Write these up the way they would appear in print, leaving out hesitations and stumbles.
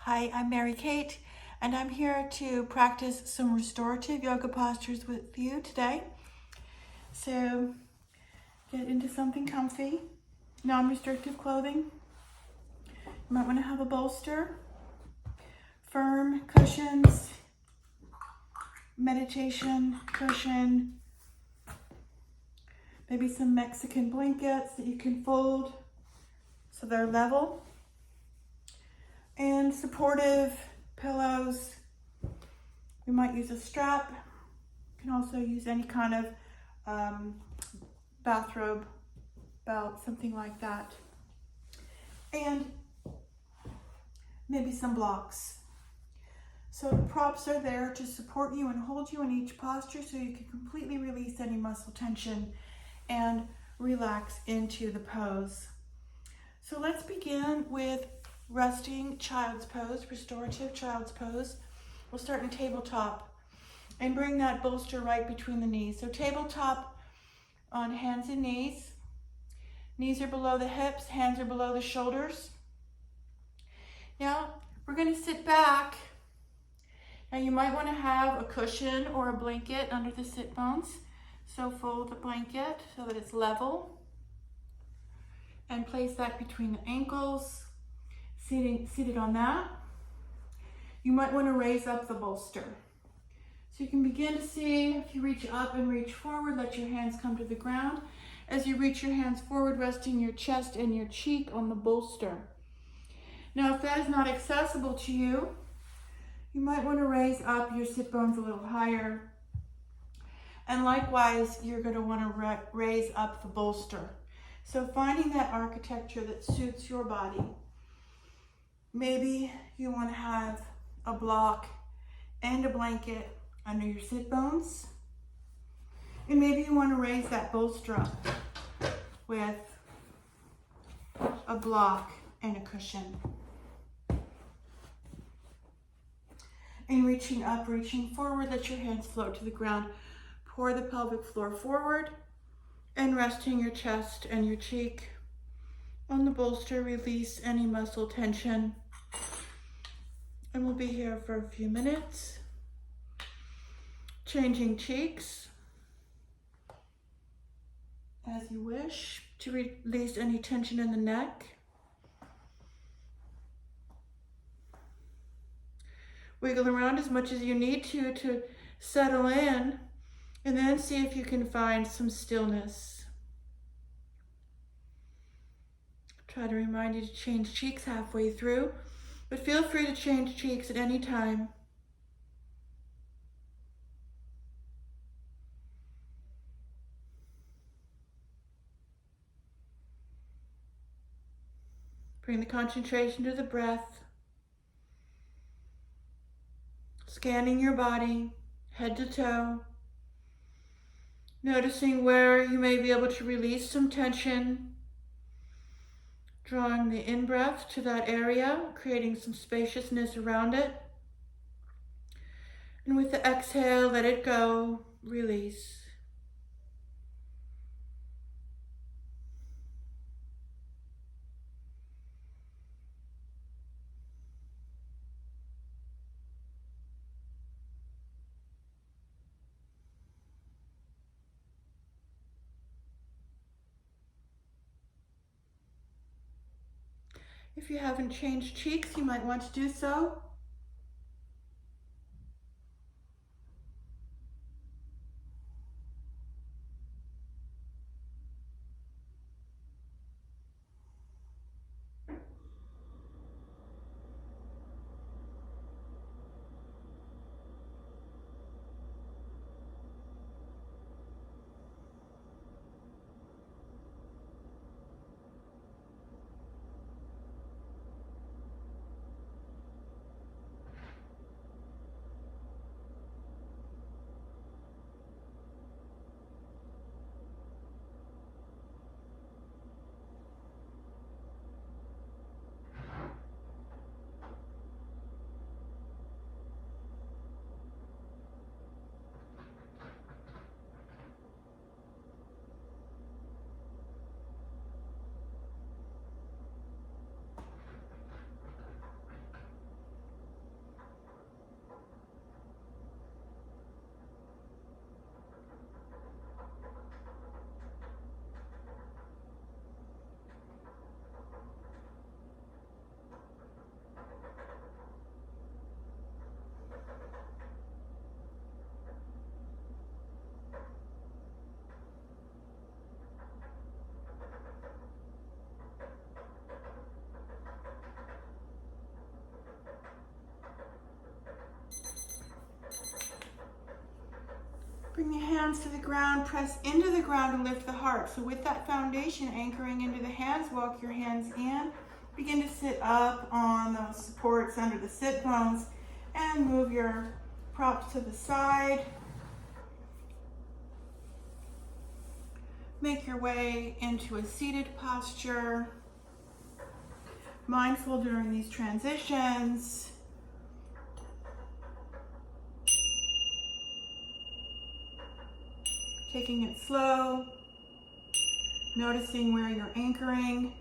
Hi, I'm Mary Kate, and I'm here to practice some restorative yoga postures with you today. So get into something comfy, non-restrictive clothing. You might want to have a bolster, firm cushions, meditation cushion, maybe some Mexican blankets that you can fold so they're level, and supportive pillows. We might use a strap. You can also use any kind of bathrobe, belt, something like that. And maybe some blocks. So the props are there to support you and hold you in each posture so you can completely release any muscle tension and relax into the pose. So let's begin with resting child's pose, restorative child's pose. We'll start in tabletop and bring that bolster right between the knees. So tabletop on hands and knees. Knees are below the hips, hands are below the shoulders. Now we're going to sit back. Now you might want to have a cushion or a blanket under the sit bones. So fold the blanket so that it's level and place that between the ankles, seated on that. You might want to raise up the bolster. So you can begin to see, if you reach up and reach forward, let your hands come to the ground. As you reach your hands forward, resting your chest and your cheek on the bolster. Now, if that is not accessible to you, you might want to raise up your sit bones a little higher. And likewise, you're going to want to raise up the bolster. So finding that architecture that suits your body. Maybe you want to have a block and a blanket under your sit bones. And maybe you want to raise that bolster up with a block and a cushion. And reaching up, reaching forward, let your hands float to the ground. Pour the pelvic floor forward and resting your chest and your cheek on the bolster. Release any muscle tension. And we'll be here for a few minutes. Changing cheeks as you wish to release any tension in the neck. Wiggle around as much as you need to settle in, and then see if you can find some stillness. Try to remind you to change cheeks halfway through, but feel free to change cheeks at any time. Bring the concentration to the breath. Scanning your body, head to toe. Noticing where you may be able to release some tension. Drawing the in-breath to that area, creating some spaciousness around it. And with the exhale, let it go, release. If you haven't changed cheeks, you might want to do so. Bring your hands to the ground, press into the ground and lift the heart. So with that foundation anchoring into the hands, walk your hands in. Begin to sit up on those supports under the sit bones and move your props to the side. Make your way into a seated posture. Mindful during these transitions. Taking it slow, noticing where you're anchoring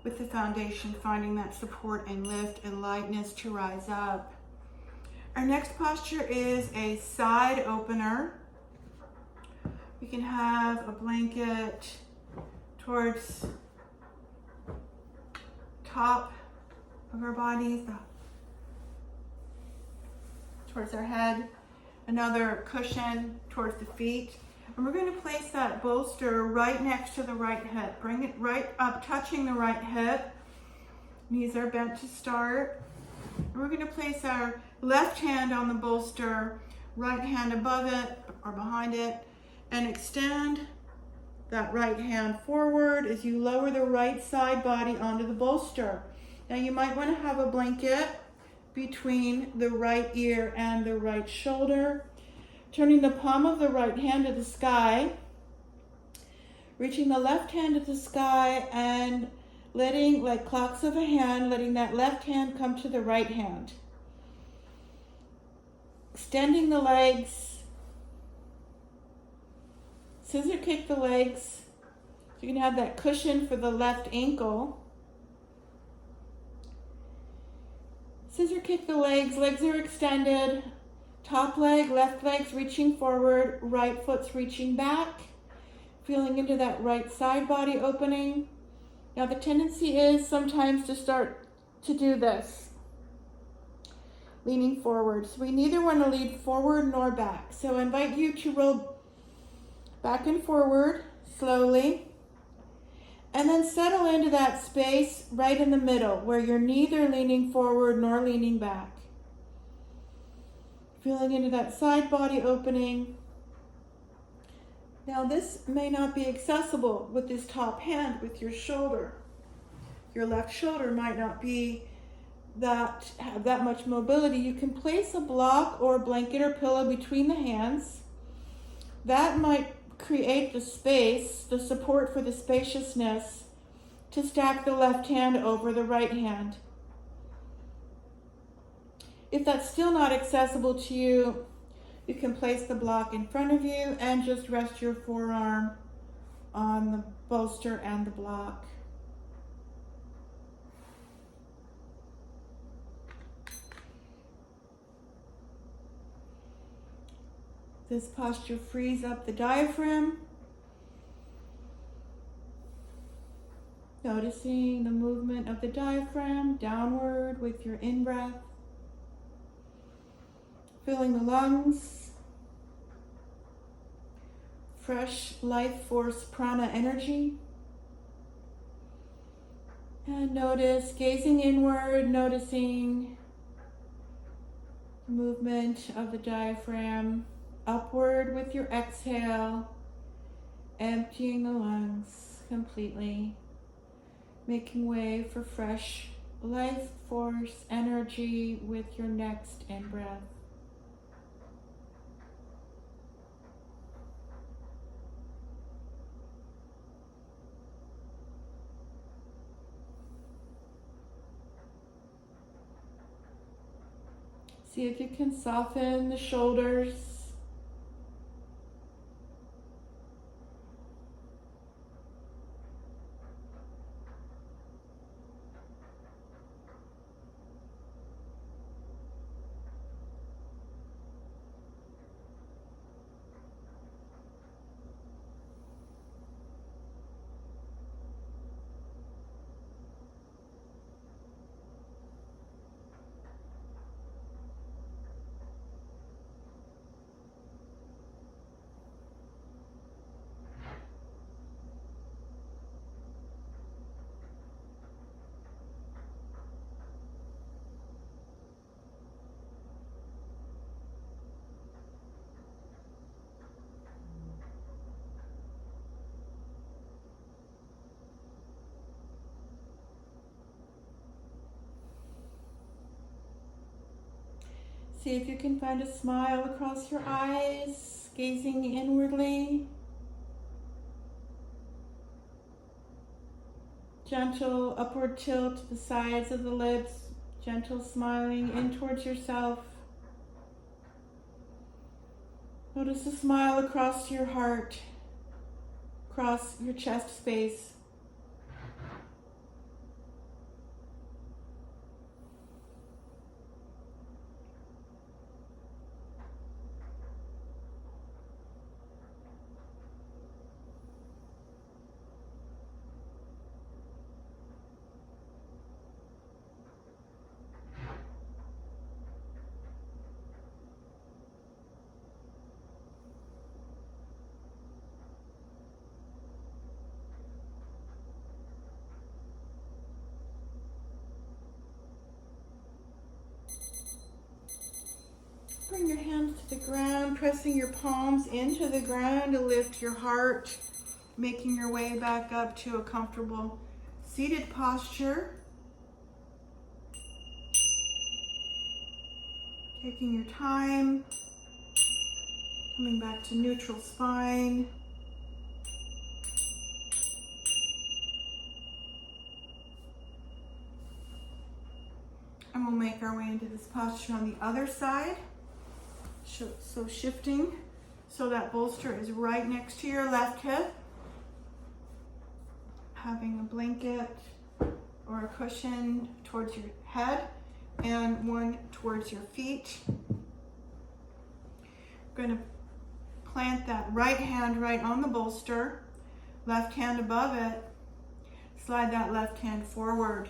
with the foundation, finding that support and lift and lightness to rise up. Our next posture is a side opener. We can have a blanket towards top of our bodies, towards our head, another cushion towards the feet. And we're going to place that bolster right next to the right hip. Bring it right up, touching the right hip. Knees are bent to start. And we're going to place our left hand on the bolster, right hand above it or behind it, and extend that right hand forward as you lower the right side body onto the bolster. Now you might want to have a blanket between the right ear and the right shoulder. Turning the palm of the right hand to the sky, reaching the left hand to the sky and letting, like clocks of a hand, letting that left hand come to the right hand. Extending the legs, scissor kick the legs, so you can have that cushion for the left ankle. Scissor kick the legs are extended. Top leg, left leg's reaching forward, right foot's reaching back, feeling into that right side body opening. Now the tendency is sometimes to start to do this, leaning forward. So we neither want to lean forward nor back. So I invite you to roll back and forward slowly, and then settle into that space right in the middle where you're neither leaning forward nor leaning back. Feeling into that side body opening. Now this may not be accessible with this top hand with your shoulder. Your left shoulder might not be have that much mobility. You can place a block or a blanket or pillow between the hands. That might create the space, the support for the spaciousness to stack the left hand over the right hand. If that's still not accessible to you, you can place the block in front of you and just rest your forearm on the bolster and the block. This posture frees up the diaphragm. Noticing the movement of the diaphragm downward with your in-breath. Filling the lungs, fresh life force prana energy. And notice, gazing inward, noticing the movement of the diaphragm upward with your exhale, emptying the lungs completely, making way for fresh life force energy with your next in-breath. See if you can soften the shoulders. See if you can find a smile across your eyes, gazing inwardly. Gentle upward tilt to the sides of the lips, gentle smiling in towards yourself. Notice a smile across your heart, across your chest space. Bring your hands to the ground, pressing your palms into the ground to lift your heart, making your way back up to a comfortable seated posture. Taking your time, coming back to neutral spine. And we'll make our way into this posture on the other side. So shifting so that bolster is right next to your left hip. Having a blanket or a cushion towards your head and one towards your feet. We're going to plant that right hand right on the bolster, left hand above it. Slide that left hand forward.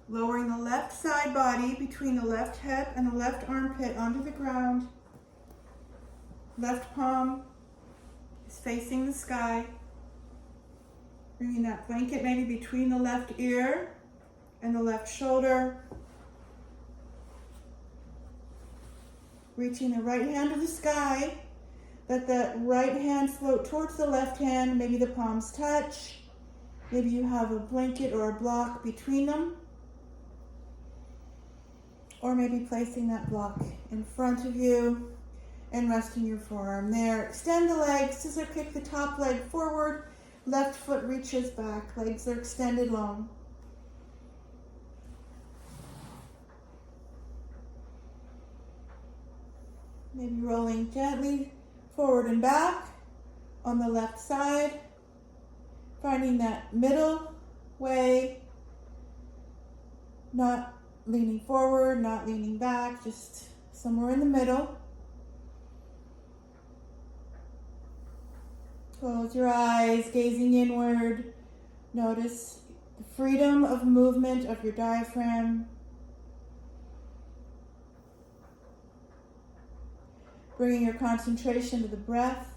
Lowering the left side body between the left hip and the left armpit onto the ground. Left palm is facing the sky. Bringing that blanket maybe between the left ear and the left shoulder. Reaching the right hand to the sky. Let that right hand float towards the left hand. Maybe the palms touch. Maybe you have a blanket or a block between them. Or maybe placing that block in front of you and resting your forearm there. Extend the legs, scissor kick the top leg forward, left foot reaches back, legs are extended long. Maybe rolling gently forward and back on the left side, finding that middle way, not leaning forward, not leaning back, just somewhere in the middle. Close your eyes, gazing inward. Notice the freedom of movement of your diaphragm. Bringing your concentration to the breath.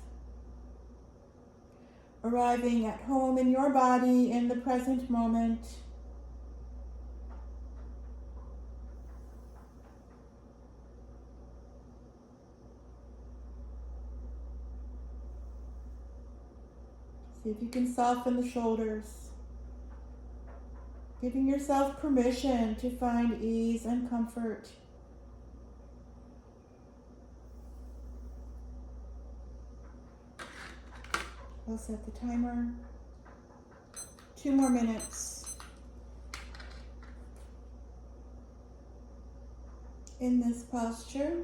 Arriving at home in your body in the present moment. See if you can soften the shoulders. Giving yourself permission to find ease and comfort. I'll set the timer. 2 more minutes. In this posture.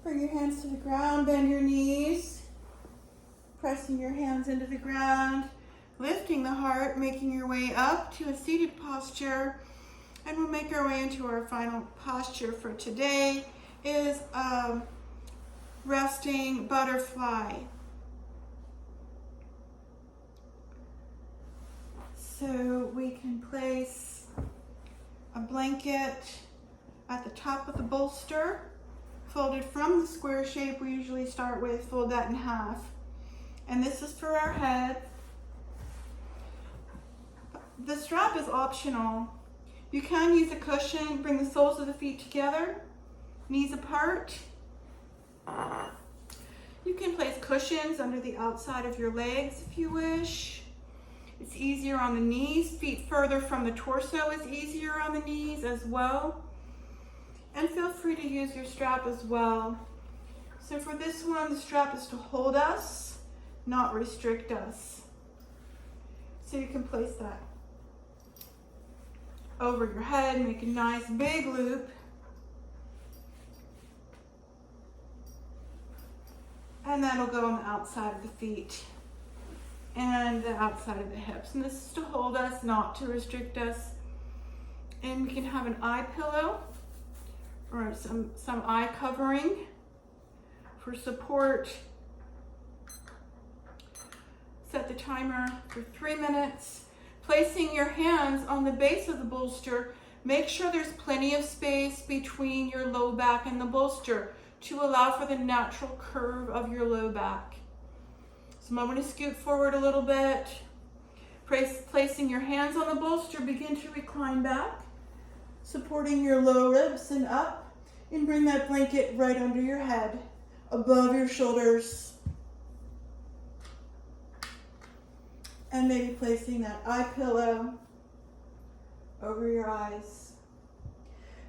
Bring your hands to the ground, bend your knees, pressing your hands into the ground, lifting the heart, making your way up to a seated posture, and we'll make our way into our final posture for today is resting butterfly. So we can place a blanket at the top of the bolster, folded from the square shape we usually start with, fold that in half. And this is for our head. The strap is optional. You can use a cushion, bring the soles of the feet together, knees apart. You can place cushions under the outside of your legs if you wish. It's easier on the knees. Feet further from the torso is easier on the knees as well. And feel free to use your strap as well. So for this one, the strap is to hold us, not restrict us. So you can place that over your head, make a nice big loop. And that'll go on the outside of the feet and the outside of the hips. And this is to hold us, not to restrict us. And we can have an eye pillow or some eye covering for support. Set the timer for 3 minutes. Placing your hands on the base of the bolster, make sure there's plenty of space between your low back and the bolster to allow for the natural curve of your low back. So I'm going to scoot forward a little bit. Placing your hands on the bolster, begin to recline back, supporting your low ribs and up, and bring that blanket right under your head, above your shoulders. And maybe placing that eye pillow over your eyes.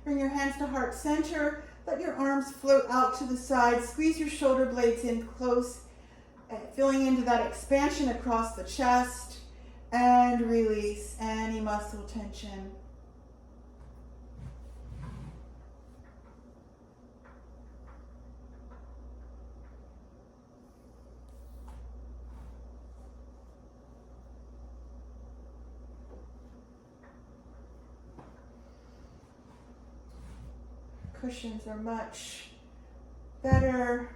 Bring your hands to heart center. Let your arms float out to the side. Squeeze your shoulder blades in close, filling into that expansion across the chest, and release any muscle tension. Cushions are much better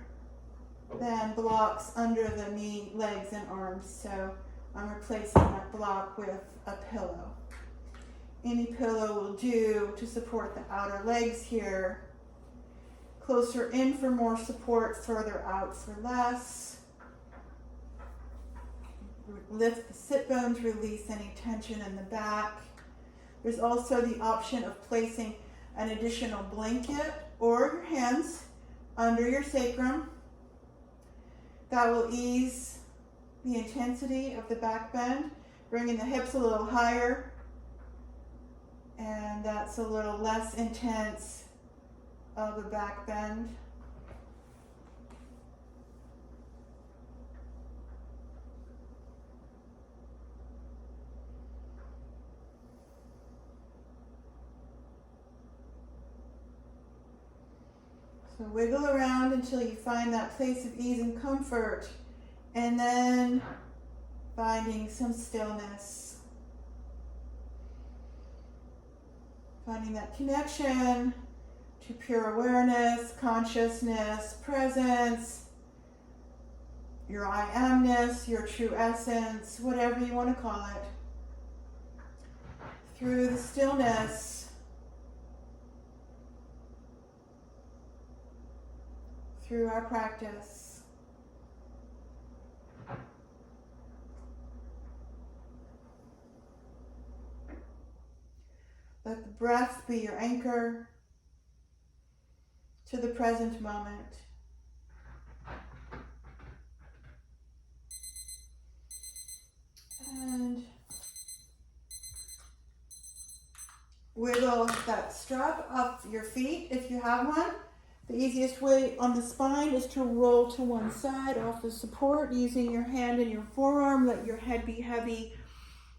than blocks under the knee, legs, and arms. So I'm replacing that block with a pillow. Any pillow will do to support the outer legs here. Closer in for more support, further out for less. Lift the sit bones, release any tension in the back. There's also the option of placing an additional blanket or your hands under your sacrum. That will ease the intensity of the back bend, bringing the hips a little higher, and that's a little less intense of a back bend. So wiggle around until you find that place of ease and comfort, and then finding some stillness. Finding that connection to pure awareness, consciousness, presence, your I amness, your true essence, whatever you want to call it. Through the stillness, through our practice. Let the breath be your anchor to the present moment. And wiggle that strap off your feet if you have one. The easiest way on the spine is to roll to one side off the support using your hand and your forearm. Let your head be heavy,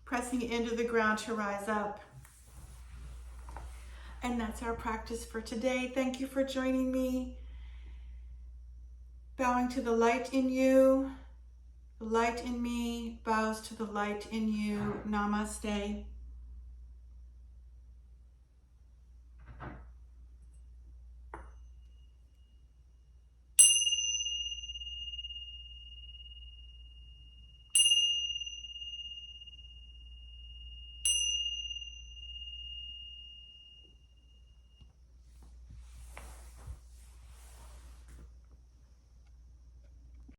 pressing into the ground to rise up. And that's our practice for today. Thank you for joining me. Bowing to the light in you. The light in me bows to the light in you. Namaste.